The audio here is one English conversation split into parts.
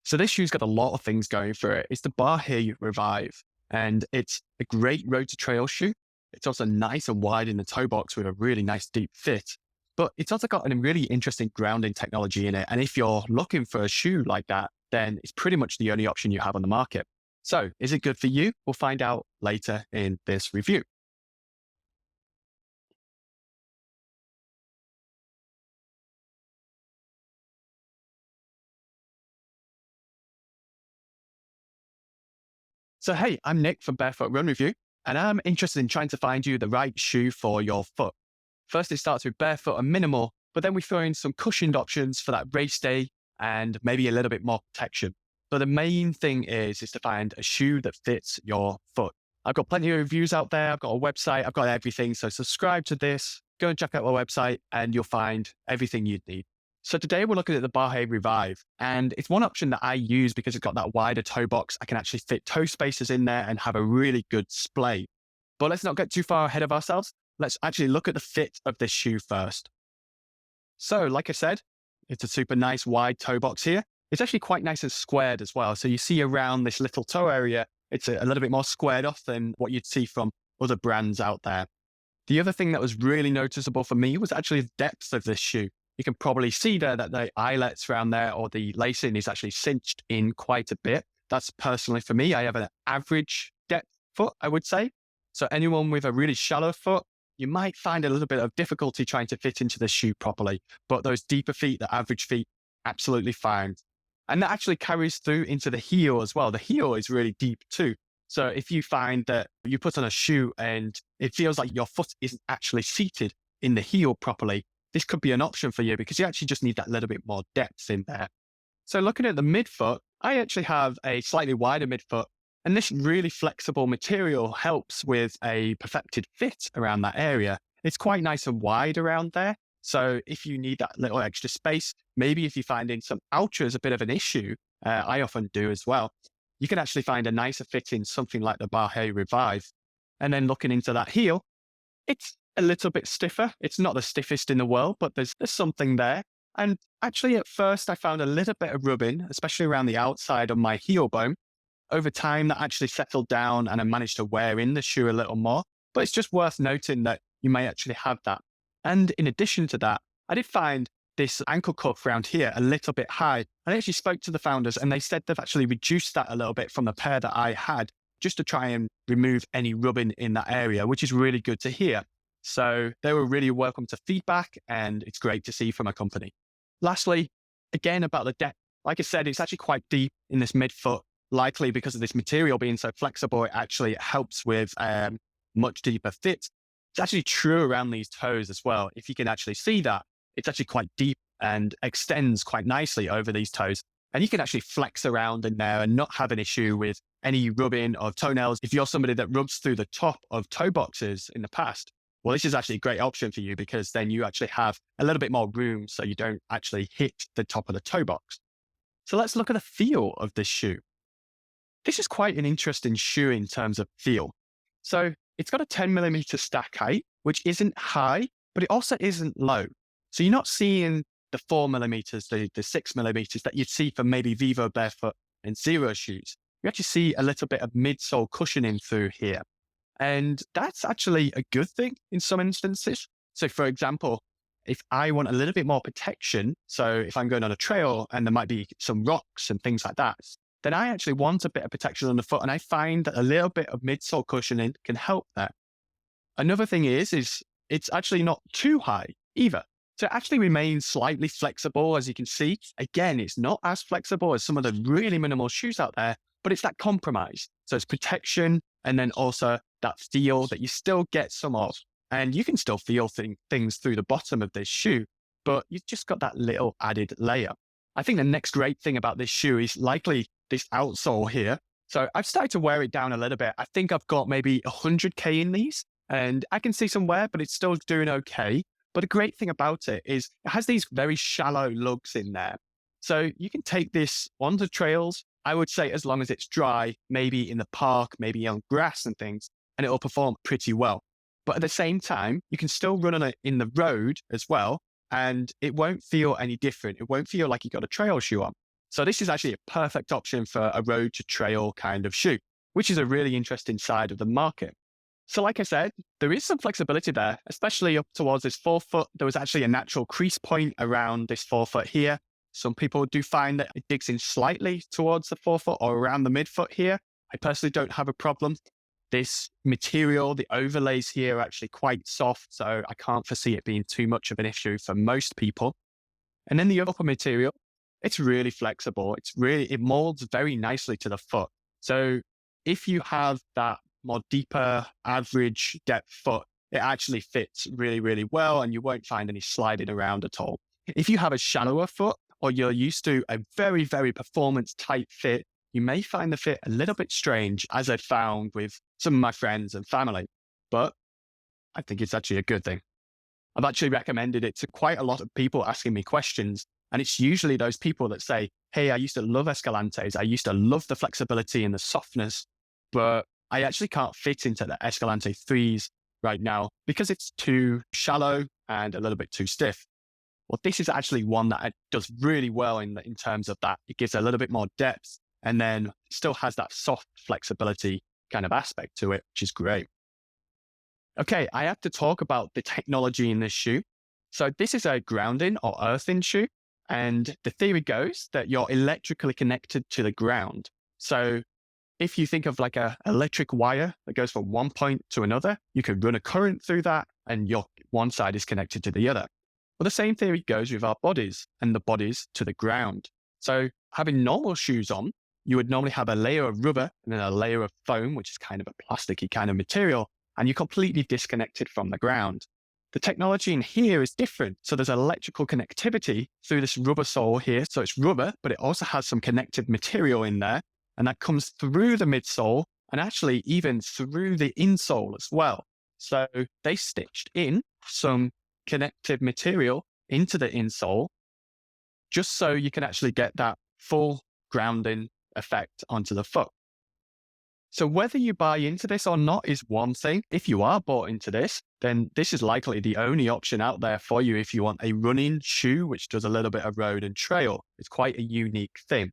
So this shoe's got a lot of things going for it. It's the Bahe Revive, and it's a great road to trail shoe. It's also nice and wide in the toe box with a really nice deep fit, but it's also got a really interesting grounding technology in it. And if you're looking for a shoe like that, then it's pretty much the only option you have on the market. So is it good for you? We'll find out later in this review. So, hey, I'm Nick from Barefoot Run Review, and I'm interested in trying to find you the right shoe for your foot. First, it starts with barefoot and minimal, but then we throw in some cushioned options for that race day and maybe a little bit more protection. But the main thing is to find a shoe that fits your foot. I've got plenty of reviews out there. I've got a website. I've got everything. So subscribe to this, go and check out my website, and you'll find everything you'd need. So today we're looking at the Bahe Revive, and it's one option that I use because it's got that wider toe box. I can actually fit toe spacers in there and have a really good splay. But let's not get too far ahead of ourselves. Let's actually look at the fit of this shoe first. So like I said, it's a super nice wide toe box here. It's actually quite nice and squared as well. So you see around this little toe area, it's a little bit more squared off than what you'd see from other brands out there. The other thing that was really noticeable for me was actually the depth of this shoe. You can probably see there that the eyelets around there or the lacing is actually cinched in quite a bit. That's personally for me. I have an average depth foot, I would say. So anyone with a really shallow foot, you might find a little bit of difficulty trying to fit into the shoe properly. But those deeper feet, the average feet, absolutely fine. And that actually carries through into the heel as well. The heel is really deep too. So if you find that you put on a shoe and it feels like your foot isn't actually seated in the heel properly, this could be an option for you because you actually just need that little bit more depth in there. So looking at the midfoot, I actually have a slightly wider midfoot, and this really flexible material helps with a perfected fit around that area. It's quite nice and wide around there. So if you need that little extra space, maybe if you're finding some ultra is a bit of an issue, I often do as well, you can actually find a nicer fit in something like the Bahe Revive. And then looking into that heel, it's a little bit stiffer. It's not the stiffest in the world, but there's something there. And actually at first I found a little bit of rubbing, especially around the outside of my heel bone. Over time that actually settled down and I managed to wear in the shoe a little more, but it's just worth noting that you may actually have that. And in addition to that, I did find this ankle cuff around here a little bit high. I actually spoke to the founders and they said they've actually reduced that a little bit from the pair that I had just to try and remove any rubbing in that area, which is really good to hear. So they were really welcome to feedback and it's great to see from a company. Lastly, again, about the depth, like I said, it's actually quite deep in this midfoot, likely because of this material being so flexible, it actually helps with much deeper fit. It's actually true around these toes as well. If you can actually see that, it's actually quite deep and extends quite nicely over these toes. And you can actually flex around in there and not have an issue with any rubbing of toenails. If you're somebody that rubs through the top of toe boxes in the past, well, this is actually a great option for you because then you actually have a little bit more room so you don't actually hit the top of the toe box. So let's look at the feel of this shoe. This is quite an interesting shoe in terms of feel. So it's got a 10 millimeter stack height, which isn't high, but it also isn't low. So you're not seeing the 4 millimeters, the 6 millimeters that you'd see for maybe Vivo Barefoot and Zero shoes. You actually see a little bit of midsole cushioning through here. And that's actually a good thing in some instances. So for example, if I want a little bit more protection, so if I'm going on a trail and there might be some rocks and things like that, then I actually want a bit of protection on the foot. And I find that a little bit of midsole cushioning can help that. Another thing is it's actually not too high either. So it actually remains slightly flexible, as you can see. Again, it's not as flexible as some of the really minimal shoes out there, but it's that compromise. So it's protection and then also that feel that you still get some of. And you can still feel things through the bottom of this shoe, but you've just got that little added layer. I think the next great thing about this shoe is likely this outsole here. So I've started to wear it down a little bit. I think I've got maybe 100K in these and I can see some wear, but it's still doing okay. But the great thing about it is it has these very shallow lugs in there. So you can take this onto trails, I would say as long as it's dry, maybe in the park, maybe on grass and things, and it'll perform pretty well. But at the same time, you can still run on it in the road as well, and it won't feel any different. It won't feel like you got a trail shoe on. So this is actually a perfect option for a road to trail kind of shoe, which is a really interesting side of the market. So like I said, there is some flexibility there, especially up towards this forefoot. There was actually a natural crease point around this forefoot here. Some people do find that it digs in slightly towards the forefoot or around the midfoot here. I personally don't have a problem. This material, the overlays here are actually quite soft, so I can't foresee it being too much of an issue for most people. And then the upper material, it's really flexible. It molds very nicely to the foot. So if you have that more deeper average depth foot, it actually fits really, really well, and you won't find any sliding around at all. If you have a shallower foot, or you're used to a very, very performance tight fit, you may find the fit a little bit strange, as I found with some of my friends and family. But I think it's actually a good thing. I've actually recommended it to quite a lot of people asking me questions. And it's usually those people that say, hey, I used to love Escalantes. I used to love the flexibility and the softness, but I actually can't fit into the Escalante 3s right now because it's too shallow and a little bit too stiff. Well, this is actually one that does really well in terms of that. It gives a little bit more depth and then still has that soft flexibility kind of aspect to it, which is great. Okay, I have to talk about the technology in this shoe. So this is a grounding or earthing shoe. And the theory goes that you're electrically connected to the ground. So if you think of like an electric wire that goes from one point to another, you can run a current through that and your one side is connected to the other. Well, the same theory goes with our bodies and the bodies to the ground. So having normal shoes on, you would normally have a layer of rubber and then a layer of foam, which is kind of a plasticky kind of material, and you're completely disconnected from the ground. The technology in here is different. So there's electrical connectivity through this rubber sole here. So it's rubber, but it also has some connective material in there. And that comes through the midsole and actually even through the insole as well. So they stitched in some connective material into the insole just so you can actually get that full grounding effect onto the foot. So whether you buy into this or not is one thing. If you are bought into this, then this is likely the only option out there for you if you want a running shoe, which does a little bit of road and trail. It's quite a unique thing.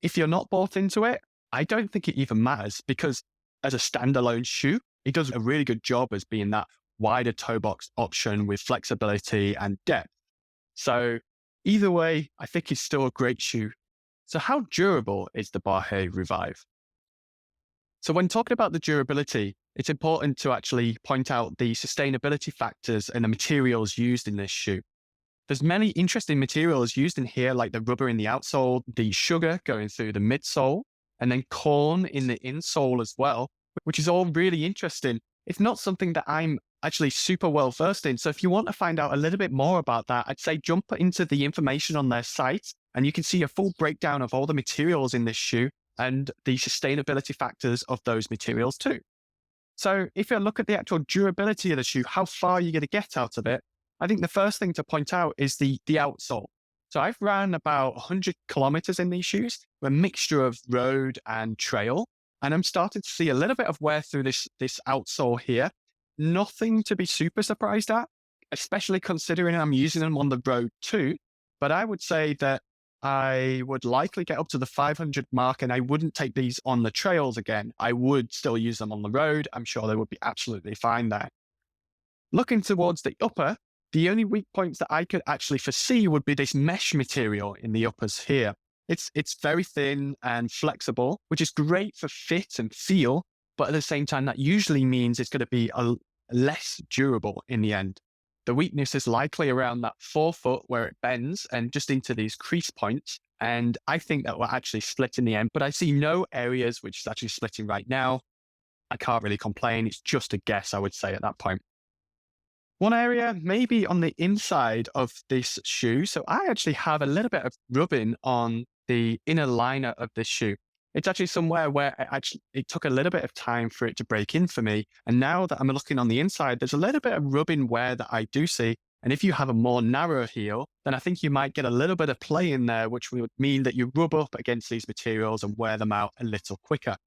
If you're not bought into it, I don't think it even matters because as a standalone shoe, it does a really good job as being that wider toe box option with flexibility and depth. So either way, I think it's still a great shoe. So how durable is the Bahe Revive? So when talking about the durability, it's important to actually point out the sustainability factors and the materials used in this shoe. There's many interesting materials used in here, like the rubber in the outsole, the sugar going through the midsole, and then corn in the insole as well, which is all really interesting. It's not something that I'm actually super well versed in. So if you want to find out a little bit more about that, I'd say jump into the information on their site and you can see a full breakdown of all the materials in this shoe and the sustainability factors of those materials too. So if you look at the actual durability of the shoe, how far you're going to get out of it, I think the first thing to point out is the outsole. So I've ran about 100 kilometers in these shoes, a mixture of road and trail, and I'm starting to see a little bit of wear through this outsole here. Nothing to be super surprised at, especially considering I'm using them on the road too. But I would say that I would likely get up to the 500 mark and I wouldn't take these on the trails again. I would still use them on the road. I'm sure they would be absolutely fine there. Looking towards the upper, the only weak points that I could actually foresee would be this mesh material in the uppers here. It's very thin and flexible, which is great for fit and feel, but at the same time, that usually means it's going to be less durable in the end. The weakness is likely around that forefoot where it bends and just into these crease points. And I think that will actually split in the end, but I see no areas which is actually splitting right now. I can't really complain. It's just a guess, I would say, at that point. One area maybe on the inside of this shoe. So I actually have a little bit of rubbing on the inner liner of this shoe. It's actually somewhere where it took a little bit of time for it to break in for me. And now that I'm looking on the inside, there's a little bit of rubbing wear that I do see. And if you have a more narrow heel, then I think you might get a little bit of play in there, which would mean that you rub up against these materials and wear them out a little quicker.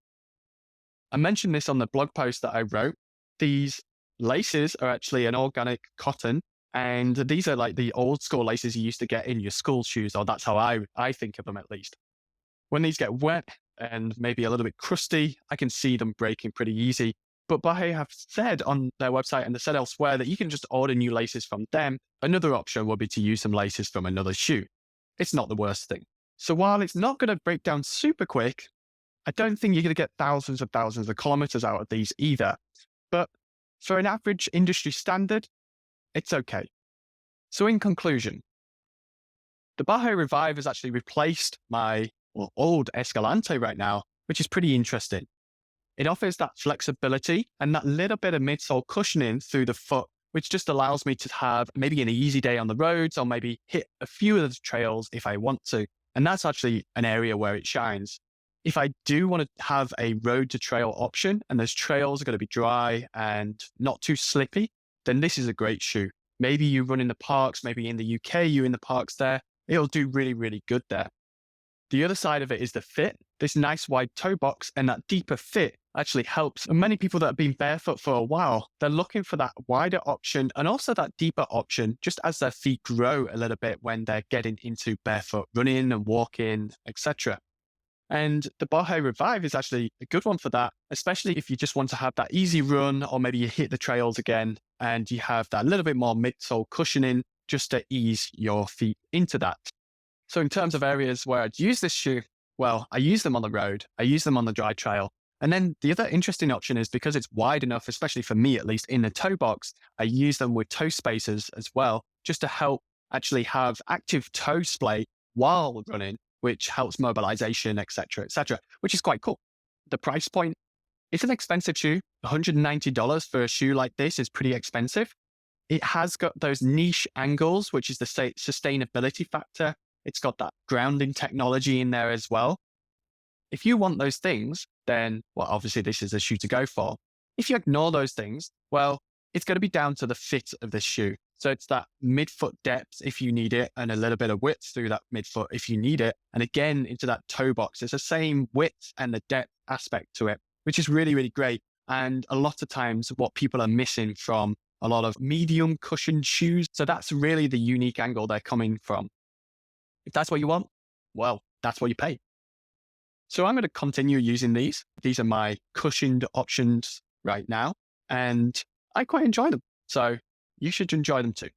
I mentioned this on the blog post that I wrote. These laces are actually an organic cotton, And these are like the old school laces you used to get in your school shoes, or that's how I think of them at least. When these get wet and maybe a little bit crusty, I can see them breaking pretty easy. But Bahe have said on their website and they said elsewhere that you can just order new laces from them. Another option would be to use some laces from another shoe. It's not the worst thing. So while it's not going to break down super quick, I don't think you're going to get thousands of kilometers out of these either. But for an average industry standard, it's okay. So in conclusion, the Bahe Revive has actually replaced my old Escalante right now, which is pretty interesting. It offers that flexibility and that little bit of midsole cushioning through the foot, which just allows me to have maybe an easy day on the roads or maybe hit a few of the trails if I want to. And that's actually an area where it shines. If I do want to have a road to trail option and those trails are going to be dry and not too slippy, then this is a great shoe. Maybe you run in the parks, maybe in the UK, you're in the parks there. It'll do really, really good there. The other side of it is the fit. This nice wide toe box and that deeper fit actually helps. And many people that have been barefoot for a while, they're looking for that wider option and also that deeper option just as their feet grow a little bit when they're getting into barefoot running and walking, etc. And the Bahe Revive is actually a good one for that, especially if you just want to have that easy run or maybe you hit the trails again and you have that little bit more midsole cushioning just to ease your feet into that. So in terms of areas where I'd use this shoe, well, I use them on the road, I use them on the dry trail. And then the other interesting option is because it's wide enough, especially for me, at least in the toe box, I use them with toe spacers as well, just to help actually have active toe splay while running, which helps mobilization, etc., which is quite cool. The price point, it's an expensive shoe. $190 for a shoe like this is pretty expensive. It has got those niche angles, which is the sustainability factor. It's got that grounding technology in there as well. If you want those things, then, well, obviously this is a shoe to go for. If you ignore those things, well, it's going to be down to the fit of this shoe. So it's that midfoot depth if you need it, and a little bit of width through that midfoot if you need it. And again, into that toe box, it's the same width and the depth aspect to it, which is really, really great. And a lot of times what people are missing from a lot of medium cushioned shoes. So that's really the unique angle they're coming from. If that's what you want, well, that's what you pay. So I'm going to continue using these. These are my cushioned options right now, and I quite enjoy them. So you should enjoy them too.